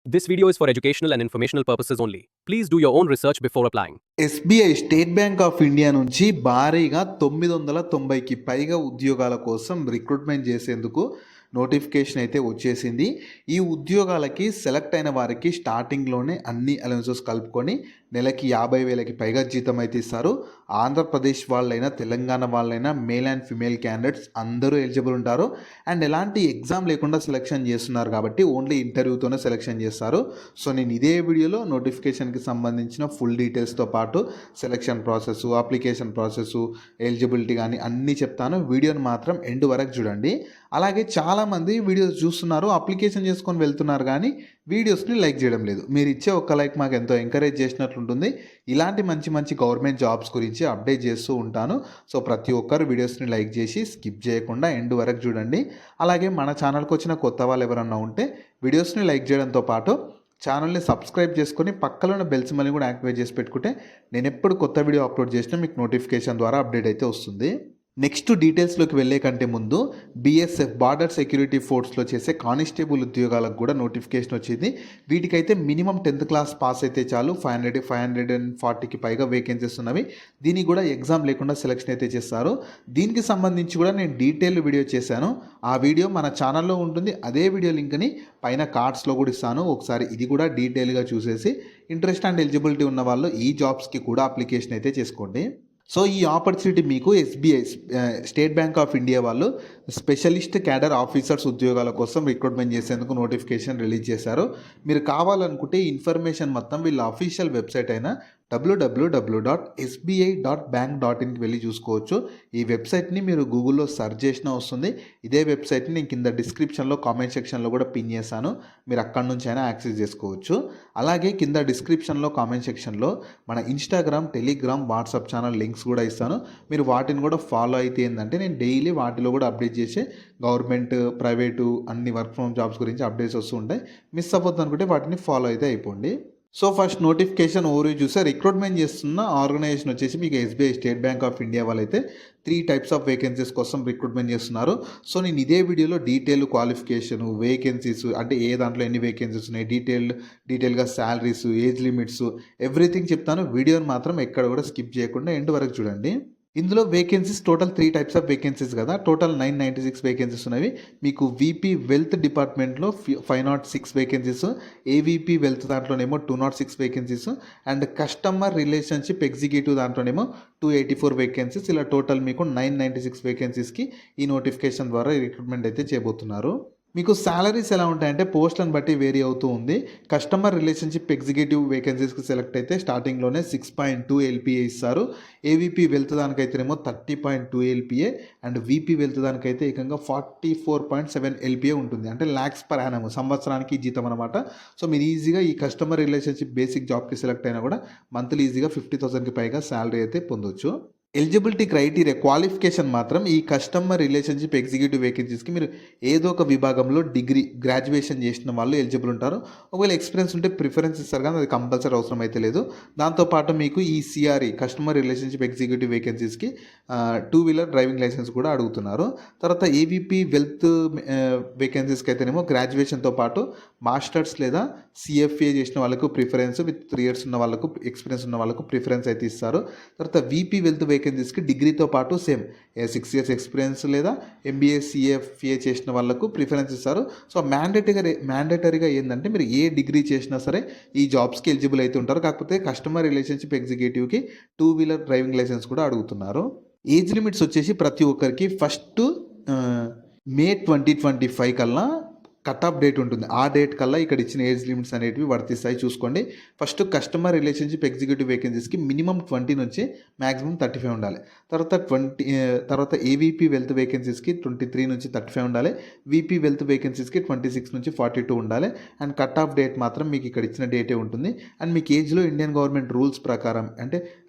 This video is for educational and informational purposes only. Please do your own research before applying. SBI state bank of India నుంచి భారీగా 990కి పైగా ఉద్యోగాల కోసం recruitment చేసేందుకు notification అయితే వచ్చేసింది. ఈ ఉద్యోగాలకి సెలెక్ట్ అయిన వారికి స్టార్టింగ్లోనే అన్ని అలవెన్సెస్ కలుపుకొని నెలకి 50,000కి పైగా జీతం అయితే ఇస్తారు. ఆంధ్రప్రదేశ్ వాళ్ళైనా తెలంగాణ వాళ్ళైనా మేల్ అండ్ ఫిమేల్ క్యాండిడేట్స్ అందరూ ఎలిజిబుల్ ఉంటారు. అండ్ ఎలాంటి ఎగ్జామ్ లేకుండా సెలెక్షన్ చేస్తున్నారు కాబట్టి ఓన్లీ ఇంటర్వ్యూతోనే సెలెక్షన్ చేస్తారు. సో నేను ఇదే వీడియోలో నోటిఫికేషన్కి సంబంధించిన ఫుల్ డీటెయిల్స్తో పాటు selection process, application process, eligibility కానీ అన్నీ చెప్తాను. వీడియోని మాత్రం ఎండ్ వరకు చూడండి. అలాగే చాలామంది వీడియోస్ చూస్తున్నారు, అప్లికేషన్ చేసుకొని వెళ్తున్నారు కానీ వీడియోస్ని లైక్ చేయడం లేదు. మీరు ఇచ్చే ఒక్క లైక్ మాకు ఎంతో ఎంకరేజ్ చేసినట్లుంటుంది. ఇలాంటి మంచి మంచి గవర్నమెంట్ జాబ్స్ గురించి అప్డేట్ చేస్తూ ఉంటాను. సో ప్రతి ఒక్కరు వీడియోస్ని లైక్ చేసి స్కిప్ చేయకుండా ఎండ్ వరకు చూడండి. అలాగే మన ఛానల్కి వచ్చిన కొత్త వాళ్ళు ఎవరన్నా ఉంటే వీడియోస్ని లైక్ చేయడంతో పాటు ఛానల్ని సబ్స్క్రైబ్ చేసుకొని పక్కలో ఉన్న బెల్ సింబల్ని కూడా యాక్టివేట్ చేసి పెట్టుకుంటే నేను ఎప్పుడు కొత్త వీడియో అప్లోడ్ చేసినా మీకు నోటిఫికేషన్ ద్వారా అప్డేట్ అయితే వస్తుంది. నెక్స్ట్ డీటెయిల్స్లోకి వెళ్ళే కంటే ముందు బీఎస్ఎఫ్ బార్డర్ సెక్యూరిటీ ఫోర్స్లో చేసే కానిస్టేబుల్ ఉద్యోగాలకు కూడా నోటిఫికేషన్ వచ్చింది. వీటికైతే మినిమం 10th క్లాస్ పాస్ అయితే చాలు. 540కి పైగా వేకెన్సీస్ ఉన్నవి. దీనికి కూడా ఎగ్జామ్ లేకుండా సెలెక్షన్ అయితే చేస్తారు. దీనికి సంబంధించి కూడా నేను డీటెయిల్ వీడియో చేశాను. ఆ వీడియో మన ఛానల్లో ఉంటుంది. అదే వీడియో లింక్ని పైన కార్డ్స్లో కూడా ఇస్తాను. ఒకసారి ఇది కూడా డీటెయిల్గా చూసేసి ఇంట్రెస్ట్ అండ్ ఎలిజిబిలిటీ ఉన్న వాళ్ళు ఈ జాబ్స్కి కూడా అప్లికేషన్ అయితే చేసుకోండి. సో ఈ ఆపర్చునిటీ మీకు SBI state bank of India వాళ్ళు స్పెషలిస్ట్ క్యాడర్ ఆఫీసర్స్ ఉద్యోగాల కోసం రిక్రూట్మెంట్ చేసేందుకు నోటిఫికేషన్ రిలీజ్ చేశారు. మీరు కావాలనుకుంటే ఇన్ఫర్మేషన్ మొత్తం వీళ్ళ అఫీషియల్ వెబ్సైట్ అయిన www.sbi.bank.inకి వెళ్ళి చూసుకోవచ్చు. ఈ వెబ్సైట్ని మీరు గూగుల్లో సెర్చ్ చేసినా వస్తుంది. ఇదే వెబ్సైట్ని నేను కింద డిస్క్రిప్షన్లో కామెంట్ సెక్షన్లో కూడా పిన్ చేశాను. మీరు అక్కడి నుంచి అయినా యాక్సెస్ చేసుకోవచ్చు. అలాగే కింద డిస్క్రిప్షన్లో కామెంట్ సెక్షన్లో మన Instagram, Telegram, WhatsApp channel links కూడా ఇస్తాను. మీరు వాటిని కూడా ఫాలో అయితే ఏంటంటే నేను డైలీ వాటిలో కూడా అప్డేట్ చేసే గవర్నమెంట్, ప్రైవేటు అన్ని వర్క్ ఫ్రమ్ జాబ్స్ గురించి అప్డేట్స్ వస్తూ ఉంటాయి. మిస్ అవ్వద్దు అనుకుంటే వాటిని ఫాలో అయితే అయిపోండి. సో ఫస్ట్ నోటిఫికేషన్ ఓవర్ చూస్తే రిక్రూట్మెంట్ చేస్తున్న ఆర్గనైజేషన్ వచ్చేసి మీకు SBI state bank of India వాళ్ళైతే 3 టైప్స్ ఆఫ్ వేకెన్సీస్ కోసం రిక్రూట్మెంట్ చేస్తున్నారు. సో నేను ఇదే వీడియోలో క్వాలిఫికేషన్, వేకెన్సీస్ అంటే ఏ దాంట్లో ఎన్ని వేకెన్సీస్ ఉన్నాయి, డీటెయిల్గా శాలరీస్, ఏజ్ లిమిట్స్ ఎవ్రీథింగ్ చెప్తాను. వీడియోని మాత్రం ఎక్కడ కూడా స్కిప్ చేయకుండా ఎండ్ వరకు చూడండి. ఇందులో vacancies total 3 types of vacancies కదా, టోటల్ 996 వేకెన్సీస్ ఉన్నవి. మీకు వీపీ వెల్త్ డిపార్ట్మెంట్లో 506 వేకెన్సీస్, ఏవీపీ వెల్త్ దాంట్లోనేమో 206 vacancies, and customer relationship executive దాంట్లోనేమో 284 వేకెన్సీస్. ఇలా టోటల్ మీకు 996 వేకెన్సీస్కి ఈ నోటిఫికేషన్ ద్వారా రిక్రూట్మెంట్ అయితే చేయబోతున్నారు. మీకు శాలరీస్ ఎలా ఉంటాయంటే పోస్టులను బట్టి వేరీ అవుతూ ఉంది. కస్టమర్ రిలేషన్షిప్ ఎగ్జిక్యూటివ్ వేకెన్సీస్కి సెలెక్ట్ అయితే స్టార్టింగ్లోనే 6.2 LPA ఇస్తారు. ఏవీపీ వెల్త్ దానికైతేనేమో 30.2 LPA, అండ్ వీపీ వెల్త్ దానికైతే ఏకంగా 44.7 LPA ఉంటుంది. అంటే ల్యాక్స్ పర్ యానం, సంవత్సరానికి జీతం అనమాట. సో మీరు ఈజీగా ఈ కస్టమర్ రిలేషన్షిప్ బేసిక్ జాబ్కి సెలెక్ట్ అయినా కూడా మంత్లీ ఈజీగా 50,000కి పైగా శాలరీ అయితే పొందొచ్చు. ఎలిజిబిలిటీ క్రైటీరియా క్వాలిఫికేషన్ మాత్రం ఈ కస్టమర్ రిలేషన్షిప్ ఎగ్జిక్యూటివ్ వేకెన్సీస్కి మీరు ఏదో ఒక విభాగంలో గ్రాడ్యుయేషన్ చేసిన వాళ్ళు ఎలిజిబుల్ ఉంటారు. ఒకవేళ ఎక్స్పీరియన్స్ ఉంటే ప్రిఫరెన్స్ ఇస్తారు కానీ అది కంపల్సరీ అవసరం అయితే లేదు. దాంతోపాటు మీకు ఈ సిఆర్ఈ కస్టమర్ రిలేషన్షిప్ ఎగ్జిక్యూటివ్ వేకెన్సీస్కి 2-వీలర్ డ్రైవింగ్ లైసెన్స్ కూడా అడుగుతున్నారు. తర్వాత ఏవీపీ వెల్త్ వేకెన్సీస్కి అయితేనేమో గ్రాడ్యుయేషన్తో పాటు మాస్టర్స్ లేదా సిఎఫ్ఏ చేసిన వాళ్ళకు ప్రిఫరెన్స్, విత్ 3 years ఉన్న వాళ్ళకు ఎక్స్పీరియన్స్ ఉన్న వాళ్ళకు ప్రిఫరెన్స్ అయితే ఇస్తారు. తర్వాత వీపీ వెల్త్ వేకెన్సీస్కి డిగ్రీతో పాటు సేమ్ 6 years ఎక్స్పీరియన్స్ లేదా ఎంబీఏ, సిఎఫ్ఏ చేసిన వాళ్ళకు ప్రిఫరెన్స్ ఇస్తారు. సో మ్యాండేటరీగా ఏంటంటే మీరు ఏ డిగ్రీ చేసినా సరే ఈ జాబ్స్కి ఎలిజిబుల్ అయితే ఉంటారు. కాకపోతే కస్టమర్ రిలేషన్షిప్ ఎగ్జిక్యూటివ్కి 2-వీలర్ డ్రైవింగ్ లైసెన్స్ కూడా అడుగుతున్నారు. ఏజ్ లిమిట్స్ వచ్చేసి ప్రతి ఒక్కరికి ఫస్ట్ May 2025 కల్లా కట్ ఆఫ్ డేట్ ఉంటుంది. ఆ డేట్ కల్లా ఇక్కడ ఇచ్చిన ఏజ్ లిమిట్స్ అనేటివి వర్తిస్తాయి, చూసుకోండి. ఫస్ట్ కస్టమర్ రిలేషన్షిప్ ఎగ్జిక్యూటివ్ వేకెన్సీస్కి మినిమం 20 నుంచి మ్యాక్సిమం 35 ఉండాలి. తర్వాత ఏవీపీ వెల్త్ వేకెన్సీస్కి 23 నుంచి 35 ఉండాలి. వీపీ వెల్త్ వేకెన్సీస్కి 26 నుంచి 42 ఉండాలి. అండ్ కట్ ఆఫ్ డేట్ మాత్రం మీకు ఇక్కడ ఇచ్చిన డేటే ఉంటుంది. అండ్ మీకు ఏజ్లో ఇండియన్ గవర్నమెంట్ రూల్స్ ప్రకారం అంటే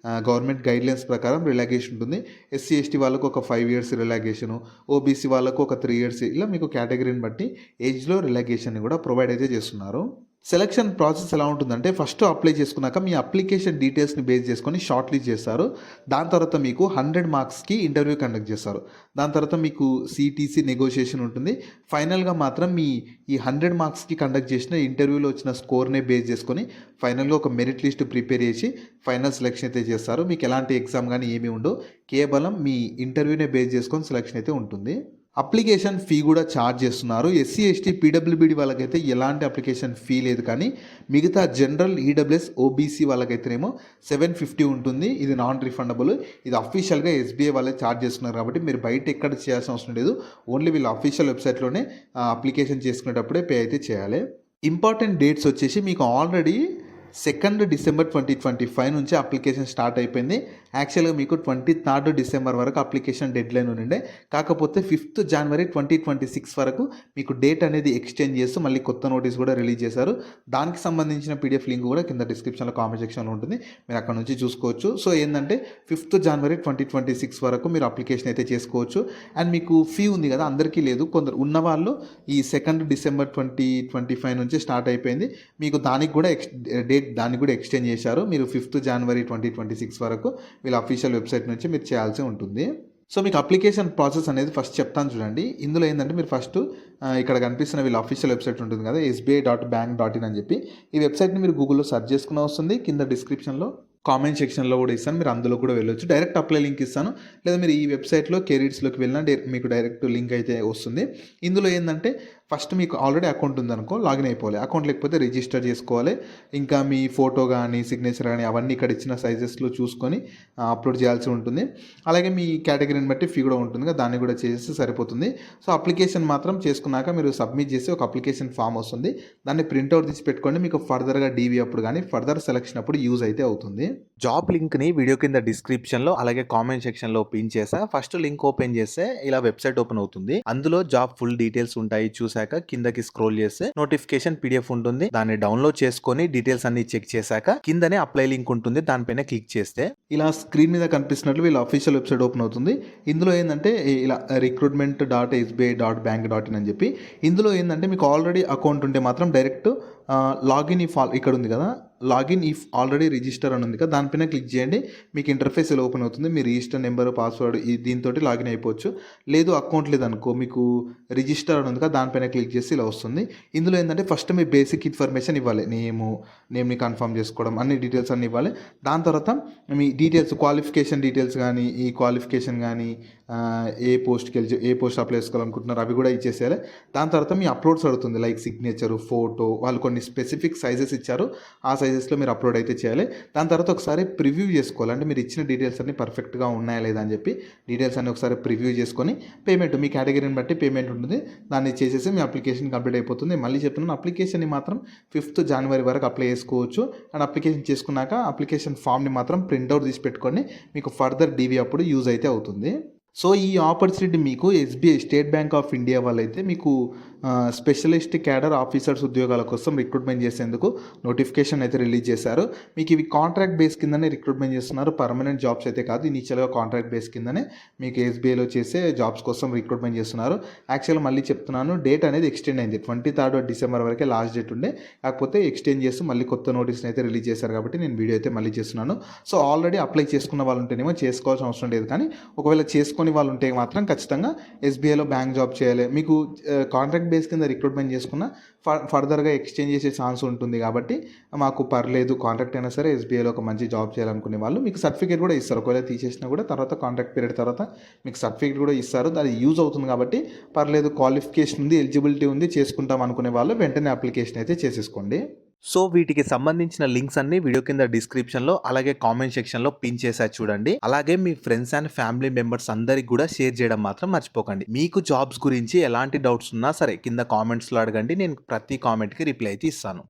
గవర్నమెంట్ గైడ్లైన్స్ ప్రకారం రిలాగేషన్ ఉంటుంది. ఎస్సీ ఎస్టీ వాళ్ళకు ఒక 5 years రిలాగేషను, ఓబీసీ వాళ్ళకు ఒక 3 years, ఇలా మీకు కేటగిరీని బట్టి ఏజ్లో రిలాగేషన్ కూడా ప్రొవైడ్ అయితే చేస్తున్నారు. సెలక్షన్ ప్రాసెస్ ఎలా ఉంటుందంటే ఫస్ట్ అప్లై చేసుకున్నాక మీ అప్లికేషన్ డీటెయిల్స్ని బేస్ చేసుకొని షార్ట్ లిస్ట్ చేస్తారు. దాని తర్వాత మీకు 100 మార్క్స్కి ఇంటర్వ్యూ కండక్ట్ చేస్తారు. దాని తర్వాత మీకు సిటీసీ నెగోషియేషన్ ఉంటుంది. ఫైనల్గా మాత్రం మీ ఈ 100 మార్క్స్కి కండక్ట్ చేసిన ఇంటర్వ్యూలో వచ్చిన స్కోర్నే బేస్ చేసుకొని ఫైనల్గా ఒక మెరిట్ లిస్ట్ ప్రిపేర్ చేసి ఫైనల్ సెలక్షన్ అయితే చేస్తారు. మీకు ఎలాంటి ఎగ్జామ్ కానీ ఏమీ ఉండవు. కేవలం మీ ఇంటర్వ్యూనే బేస్ చేసుకొని సెలక్షన్ అయితే ఉంటుంది. అప్లికేషన్ ఫీ కూడా ఛార్జ్ చేస్తున్నారు. ఎస్సీ, ఎస్టీ, పీడబ్ల్యూబీడీ వాళ్ళకైతే ఎలాంటి అప్లికేషన్ ఫీ లేదు, కానీ మిగతా జనరల్, ఈడబ్ల్యూఎస్, ఓబీసీ వాళ్ళకైతేనేమో 750 ఉంటుంది. ఇది నాన్ రిఫండబుల్. ఇది అఫీషియల్గా ఎస్బీఐ వాళ్ళే ఛార్జ్ చేస్తున్నారు కాబట్టి మీరు బయట ఎక్కడ చేయాల్సిన అవసరం లేదు. ఓన్లీ వీళ్ళ అఫీషియల్ వెబ్సైట్లోనే అప్లికేషన్ చేసుకునేటప్పుడే పే అయితే చేయాలి. ఇంపార్టెంట్ డేట్స్ వచ్చేసి మీకు ఆల్రెడీ 2 డిసెంబర్ 2025 నుంచి అప్లికేషన్ స్టార్ట్ అయిపోయింది. యాక్చువల్గా మీకు 23 డిసెంబర్ వరకు అప్లికేషన్ డెడ్ లైన్ ఉండే, కాకపోతే 5 జనవరి 2026 వరకు మీకు డేట్ అనేది ఎక్స్టెండ్ చేస్తూ మళ్ళీ కొత్త నోటీస్ కూడా రిలీజ్ చేశారు. దానికి సంబంధించిన పీడిఎఫ్ లింక్ కూడా కింద డిస్క్రిప్షన్లో కామెంట్ సెక్షన్లో ఉంటుంది, మీరు అక్కడ నుంచి చూసుకోవచ్చు. సో ఏంటంటే 5 జనవరి 2026 వరకు మీరు అప్లికేషన్ అయితే చేసుకోవచ్చు. అండ్ మీకు ఫీ ఉంది కదా, అందరికీ లేదు, కొందరు ఉన్నవాళ్ళు ఈ 2 డిసెంబర్ 2025 నుంచి స్టార్ట్ అయిపోయింది. మీకు దానికి కూడా దాన్ని కూడా ఎక్స్టెండ్ చేశారు. మీరు 5 జనవరి 2026 వరకు వీళ్ళ అఫీషియల్ వెబ్సైట్ నుంచి మీరు చేయాల్సి ఉంటుంది. సో మీకు అప్లికేషన్ ప్రాసెస్ అనేది ఫస్ట్ చెప్తాను చూడండి. ఇందులో ఏంటంటే మీరు ఫస్ట్ ఇక్కడ కనిపిస్తున్న వీళ్ళ అఫీషియల్ వెబ్సైట్ ఉంటుంది కదా, sbi.bank.in అని చెప్పి. ఈ వెబ్సైట్ని మీరు గూగుల్లో సెర్చ్ చేసుకున్న వస్తుంది. కింద డిస్క్రిప్షన్లో కామెంట్ సెక్షన్లో కూడా ఇస్తాను, మీరు అందులో కూడా వెళ్ళొచ్చు. డైరెక్ట్ అప్లై లింక్ ఇస్తాను, లేదా మీరు ఈ వెబ్సైట్లో కెరీర్స్లోకి వెళ్ళినా మీకు డైరెక్ట్ లింక్ అయితే వస్తుంది. ఇందులో ఏంటంటే ఫస్ట్ మీకు ఆల్రెడీ అకౌంట్ ఉందనుకో లాగిన్ అయిపోవాలి. అకౌంట్ లేకపోతే రిజిస్టర్ చేసుకోవాలి. ఇంకా మీ ఫోటో కానీ సిగ్నేచర్ కానీ అవన్నీ ఇక్కడ ఇచ్చిన సైజెస్లో చూసుకొని అప్లోడ్ చేయాల్సి ఉంటుంది. అలాగే మీ కేటగిరీని బట్టి ఫీ కూడా ఉంటుంది కదా, దాన్ని కూడా చేస్తే సరిపోతుంది. సో అప్లికేషన్ మాత్రం చేసుకున్నాక మీరు సబ్మిట్ చేసి ఒక అప్లికేషన్ ఫామ్ వస్తుంది, దాన్ని ప్రింట్అవుట్ తీసి పెట్టుకోండి. మీకు ఫర్దర్గా డీవీ అప్పుడు కానీ ఫర్దర్ సెలక్షన్ అప్పుడు యూజ్ అయితే అవుతుంది. జాబ్ లింక్ని వీడియో కింద డిస్క్రిప్షన్లో అలాగే కామెంట్ సెక్షన్లో పిన్ చేసా. ఫస్ట్ లింక్ ఓపెన్ చేస్తే ఇలా వెబ్సైట్ ఓపెన్ అవుతుంది. అందులో జాబ్ ఫుల్ డీటెయిల్స్ ఉంటాయి. చూసాక కిందకి స్క్రోల్ చేస్తే నోటిఫికేషన్ పీడిఎఫ్ ఉంటుంది, దాన్ని డౌన్లోడ్ చేసుకొని డీటెయిల్స్ అన్ని చెక్ చేశాక కిందనే అప్లై లింక్ ఉంటుంది, దానిపైన క్లిక్ చేస్తే ఇలా స్క్రీన్ మీద కనిపిస్తున్నట్లు వీళ్ళ అఫీషియల్ వెబ్సైట్ ఓపెన్ అవుతుంది. ఇందులో ఏంటంటే ఇలా recruitment.sbi.bank.in అని చెప్పి, ఇందులో ఏంటంటే మీకు ఆల్రెడీ అకౌంట్ ఉంటే మాత్రం డైరెక్ట్ లాగిన్ ఇఫ్ ఇక్కడ ఉంది కదా, లాగిన్ ఇఫ్ ఆల్రెడీ రిజిస్టర్ అని ఉంది కదా, దానిపైన క్లిక్ చేయండి. మీకు ఇంటర్ఫేస్ ఇలా ఓపెన్ అవుతుంది. మీ రిజిస్టర్ నెంబర్, పాస్వర్డ్ దీంతో లాగిన్ అయిపోవచ్చు. లేదు అకౌంట్ లేదనుకో, మీకు రిజిస్టర్ అని ఉంది కదా, దానిపైన క్లిక్ చేసి ఇలా వస్తుంది. ఇందులో ఏంటంటే ఫస్ట్ మీ బేసిక్ ఇన్ఫర్మేషన్ ఇవ్వాలి. నేమ్ని కన్ఫర్మ్ చేసుకోవడం, అన్ని డీటెయిల్స్ అన్ని ఇవ్వాలి. దాని తర్వాత మీ డీటెయిల్స్, క్వాలిఫికేషన్ డీటెయిల్స్ కానీ, ఈ క్వాలిఫికేషన్ కానీ, ఏ పోస్ట్ అప్లై చేసుకోవాలనుకుంటున్నారు అవి కూడా ఇచ్చేసేయాలి. దాని తర్వాత మీ అప్లోడ్స్ అడుగుతుంది, లైక్ సిగ్నేచరు, ఫోటో, వాళ్ళు కొన్ని స్పెసిఫిక్ సైజెస్ ఇచ్చారు, ఆ సైజెస్లో మీరు అప్లోడ్ అయితే చేయాలి. దాని తర్వాత ఒకసారి ప్రివ్యూ చేసుకోవాలి, అంటే మీరు ఇచ్చిన డీటెయిల్స్ అన్ని పర్ఫెక్ట్గా ఉన్నాయా లేదా అని చెప్పి డీటెయిల్స్ అన్ని ఒకసారి ప్రివ్యూ చేసుకొని పేమెంట్ మీ కేటగిరీని బట్టి పేమెంట్ ఉంటుంది, దాన్ని చేసేసి మీ అప్లికేషన్ కంప్లీట్ అయిపోతుంది. మళ్ళీ చెప్తున్నాను, అప్లికేషన్ని మాత్రం 5 జనవరి వరకు అప్లై చేసుకోవచ్చు. అండ్ అప్లికేషన్ చేసుకున్నాక అప్లికేషన్ ఫామ్ని మాత్రం ప్రింట్అవుట్ తీసి పెట్టుకొని మీకు ఫర్దర్ డీవీ అప్పుడు యూజ్ అయితే అవుతుంది. సో ఈ ఆపర్చునిటీ మీకు SBI, state bank of India వాళ్ళైతే మీకు స్పెషలిస్ట్ క్యాడర్ ఆఫీసర్స్ ఉద్యోగాల కోసం రిక్రూట్మెంట్ చేసేందుకు నోటిఫికేషన్ అయితే రిలీజ్ చేశారు. మీకు ఇవి కాంట్రాక్ట్ బేస్ కిందనే రిక్రూట్మెంట్ చేస్తున్నారు, పర్మనెంట్ జాబ్స్ అయితే కాదు. ఇనిషియల్గా కాంట్రాక్ట్ బేస్ కిందనే మీకు ఎస్బీఐలో చేసే జాబ్స్ కోసం రిక్రూట్మెంట్ చేస్తున్నారు. యాక్చువల్గా మళ్ళీ చెప్తున్నాను, డేట్ అనేది ఎక్స్టెండ్ అయింది. 23 డిసెంబర్ వరకే లాస్ట్ డేట్ ఉండే, కాకపోతే ఎక్స్టెండ్ చేస్తూ మళ్ళీ కొత్త నోటీస్ని అయితే రిలీజ్ చేశారు కాబట్టి నేను వీడియో అయితే మళ్ళీ చేస్తున్నాను. సో ఆల్రెడీ అప్లై చేసుకున్న వాళ్ళు ఉంటేనేమో చేసుకోవాల్సిన అవసరం లేదు, కానీ ఒకవేళ చేసుకుని వాళ్ళు ఉంటే మాత్రం ఖచ్చితంగా ఎస్బీఐలో బ్యాంక్ జాబ్ చేయాలి. మీకు కాంట్రాక్ట్ బేస్ కింద రిక్రూట్మెంట్ చేసుకున్న ఫర్దర్గా ఎక్స్చేంజ్ చేసే ఛాన్స్ ఉంటుంది కాబట్టి మాకు పర్లేదు, కాంట్రాక్ట్ అయినా సరే ఎస్బీఐలో ఒక మంచి జాబ్ చేయాలనుకునే వాళ్ళు మీకు సర్టిఫికేట్ కూడా ఇస్తారు. ఒకవేళ తీసేసినా కూడా తర్వాత కాంట్రాక్ట్ పీరియడ్ తర్వాత మీకు సర్టిఫికేట్ కూడా ఇస్తారు, అది యూజ్ అవుతుంది కాబట్టి పర్లేదు. క్వాలిఫికేషన్ ఉంది, ఎలిజిబిలిటీ ఉంది, చేసుకుంటాం అనుకునే వాళ్ళు వెంటనే అప్లికేషన్ అయితే చేసేసుకోండి. సో వీటికి సంబంధించిన లింక్స్ అన్ని వీడియో కింద డిస్క్రిప్షన్లో అలాగే కామెంట్ సెక్షన్లో పిన్ చేసా చూడండి. అలాగే మీ ఫ్రెండ్స్ అండ్ ఫ్యామిలీ మెంబర్స్ అందరికి కూడా షేర్ చేయడం మాత్రం మర్చిపోకండి. మీకు జాబ్స్ గురించి ఎలాంటి డౌట్స్ ఉన్నా సరే కింద కామెంట్స్లో అడగండి, నేను ప్రతి కామెంట్కి రిప్లై అయితే ఇస్తాను.